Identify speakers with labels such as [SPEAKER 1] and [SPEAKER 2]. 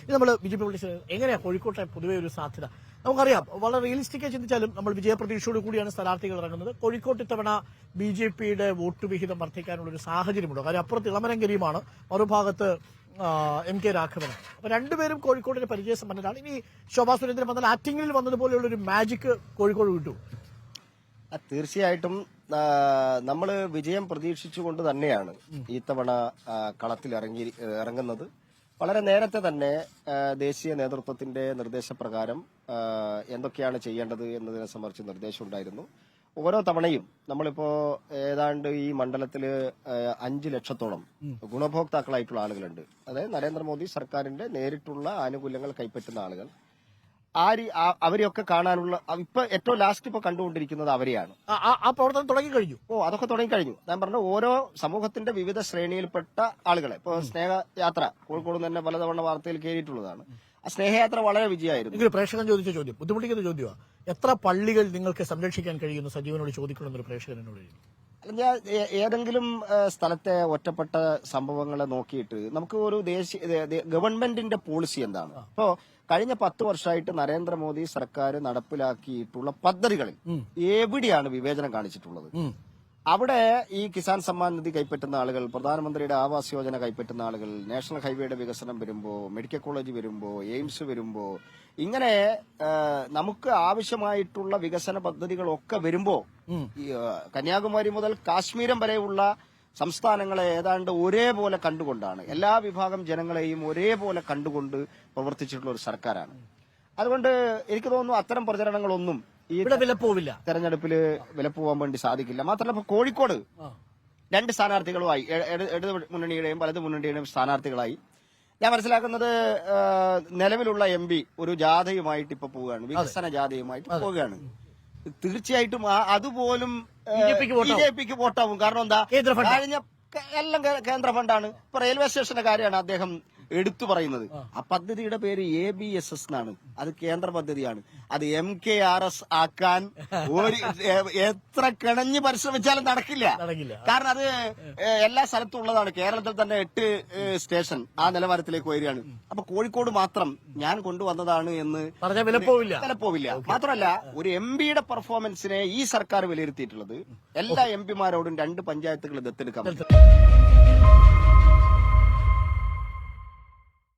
[SPEAKER 1] ഇത് നമ്മൾ B J P politics എങ്ങനെയാണ് കോഴിക്കോട്ടെ പൊതുവെ ഒരു സാധ്യത നമുക്കറിയാം. വളരെ റിയലിസ്റ്റിക്കായി ചിന്തിച്ചാലും നമ്മൾ വിജയപ്രതീക്ഷയോട് കൂടിയാണ് സ്ഥാനാർത്ഥികൾ ഇറങ്ങുന്നത്. കോഴിക്കോട്ട് ഇത്തവണ ബി ജെ പിയുടെ വോട്ട് വിഹിതം വർദ്ധിക്കാനുള്ള ഒരു സാഹചര്യമുണ്ട്. കാര്യം അപ്പുറത്ത് ഇളമരം കരീമാണ്, മറുഭാഗത്ത് എം കെ രാഘവനാണ്. അപ്പൊ രണ്ടുപേരും കോഴിക്കോടിന്റെ പരിചയസമ്പന്നരാണ്. ഇനി ശോഭാ സുരേന്ദ്രൻ വന്നാൽ ആറ്റിങ്ങിൽ വന്നതുപോലെയുള്ള ഒരു മാജിക് കോഴിക്കോട് കിട്ടും.
[SPEAKER 2] തീർച്ചയായിട്ടും നമ്മൾ വിജയം പ്രതീക്ഷിച്ചുകൊണ്ട് തന്നെയാണ് ഇത്തവണ കളത്തിൽ ഇറങ്ങുന്നത്. വളരെ നേരത്തെ തന്നെ ദേശീയ നേതൃത്വത്തിന്റെ നിർദ്ദേശപ്രകാരം എന്തൊക്കെയാണ് ചെയ്യേണ്ടത് എന്നതിനെ സംബന്ധിച്ച് നിർദ്ദേശം ഉണ്ടായിരുന്നു. ഓരോ തവണയും നമ്മളിപ്പോ ഏതാണ്ട് ഈ മണ്ഡലത്തില് 5 ലക്ഷത്തോളം ഗുണഭോക്താക്കളായിട്ടുള്ള ആളുകളുണ്ട്. അതായത് നരേന്ദ്രമോദി സർക്കാരിന്റെ നേരിട്ടുള്ള ആനുകൂല്യങ്ങൾ കൈപ്പറ്റുന്ന ആളുകൾ. അവരെയൊക്കെ കാണാനുള്ള ഇപ്പൊ ഏറ്റവും ലാസ്റ്റ് ഇപ്പൊ കണ്ടുകൊണ്ടിരിക്കുന്നത് അവരെയാണ്.
[SPEAKER 1] ആ പ്രവർത്തനം തുടങ്ങിക്കഴിഞ്ഞു.
[SPEAKER 2] അതൊക്കെ തുടങ്ങിക്കഴിഞ്ഞു. ഞാൻ പറഞ്ഞ ഓരോ സമൂഹത്തിന്റെ വിവിധ ശ്രേണിയിൽപ്പെട്ട ആളുകളെ ഇപ്പൊ സ്നേഹയാത്ര കോഴിക്കോട് തന്നെ പലതവണ വാർത്തയിൽ കയറിയിട്ടുള്ളതാണ്. ആ സ്നേഹയാത്ര വളരെ വിജയമായിരുന്നു.
[SPEAKER 1] പ്രേക്ഷകൻ ചോദിച്ച ചോദ്യം ബുദ്ധിമുട്ടിക്കുന്ന ചോദ്യമാണ്. എത്ര പള്ളികൾ നിങ്ങൾക്ക് സംരക്ഷിക്കാൻ കഴിയുന്നു സജീവനോട് ചോദിക്കണമെന്നൊരു പ്രേക്ഷകൻ എന്നോട്.
[SPEAKER 2] ഞാൻ ഏതെങ്കിലും സ്ഥലത്തെ ഒറ്റപ്പെട്ട സംഭവങ്ങളെ നോക്കിയിട്ട് നമുക്ക് ഒരു ഗവൺമെന്റിന്റെ പോളിസി എന്താണ്? ഇപ്പോ കഴിഞ്ഞ 10 വർഷമായിട്ട് നരേന്ദ്രമോദി സർക്കാർ നടപ്പിലാക്കിയിട്ടുള്ള പദ്ധതികളിൽ എവിടെയാണ് വിവേചനം കാണിച്ചിട്ടുള്ളത്? അവിടെ ഈ കിസാൻ സമ്മാൻ നിധി കൈപ്പറ്റുന്ന ആളുകൾ, പ്രധാനമന്ത്രിയുടെ ആവാസ് യോജന കൈപ്പറ്റുന്ന ആളുകൾ, നാഷണൽ ഹൈവേയുടെ വികസനം വരുമ്പോ, മെഡിക്കൽ കോളേജ് വരുമ്പോ, എയിംസ് വരുമ്പോ, ഇങ്ങനെ നമുക്ക് ആവശ്യമായിട്ടുള്ള വികസന പദ്ധതികളൊക്കെ വരുമ്പോ കന്യാകുമാരി മുതൽ കാശ്മീരം വരെയുള്ള സംസ്ഥാനങ്ങളെ ഏതാണ്ട് ഒരേപോലെ കണ്ടുകൊണ്ടാണ്, എല്ലാ വിഭാഗം ജനങ്ങളെയും ഒരേപോലെ കണ്ടുകൊണ്ട് പ്രവർത്തിച്ചിട്ടുള്ള ഒരു സർക്കാരാണ്. അതുകൊണ്ട് എനിക്ക് തോന്നുന്നു അത്തരം പ്രചരണങ്ങളൊന്നും ഈ
[SPEAKER 1] വിലപ്പോവില്ല,
[SPEAKER 2] തെരഞ്ഞെടുപ്പിൽ വിലപ്പോവാൻ വേണ്ടി സാധിക്കില്ല. മാത്രമല്ല ഇപ്പൊ കോഴിക്കോട് 2 സ്ഥാനാർത്ഥികളുമായി, ഇടത് മുന്നണിയുടെയും വലത് മുന്നണിയുടെയും സ്ഥാനാർത്ഥികളായി. ഞാൻ മനസ്സിലാക്കുന്നത് നിലവിലുള്ള എം പി ഒരു ജാഥയുമായിട്ട് ഇപ്പൊ പോവുകയാണ്, വികസന ജാഥയുമായിട്ട് പോവുകയാണ്. തീർച്ചയായിട്ടും അതുപോലും ബി ജെ പിക്ക് വോട്ടാവും. കാരണം എന്താ, കഴിഞ്ഞ എല്ലാം കേന്ദ്ര ഫണ്ടാണ്. ഇപ്പൊ റെയിൽവേ സ്റ്റേഷന്റെ കാര്യമാണ് അദ്ദേഹം എടുത്തു പറയുന്നത്. ആ പദ്ധതിയുടെ പേര് ABSS എന്നാണ്. അത് കേന്ദ്ര പദ്ധതിയാണ്. അത് MKRS ആക്കാൻ എത്ര കിണഞ്ഞ് പരിശ്രമിച്ചാലും നടക്കില്ല. കാരണം അത് എല്ലാ സ്ഥലത്തും ഉള്ളതാണ്. കേരളത്തിൽ തന്നെ 8 സ്റ്റേഷൻ ആ നിലവാരത്തിലേക്ക് വരികയാണ്. അപ്പൊ കോഴിക്കോട് മാത്രം ഞാൻ കൊണ്ടുവന്നതാണ് എന്ന് പറഞ്ഞാൽ വിലപ്പോവില്ല. മാത്രമല്ല ഒരു MP-യുടെ പെർഫോമൻസിനെ ഈ സർക്കാർ വിലയിരുത്തിയിട്ടുള്ളത് എല്ലാ MP-മാരോടും 2 പഞ്ചായത്തുകൾ ദത്തെടുക്കാൻ.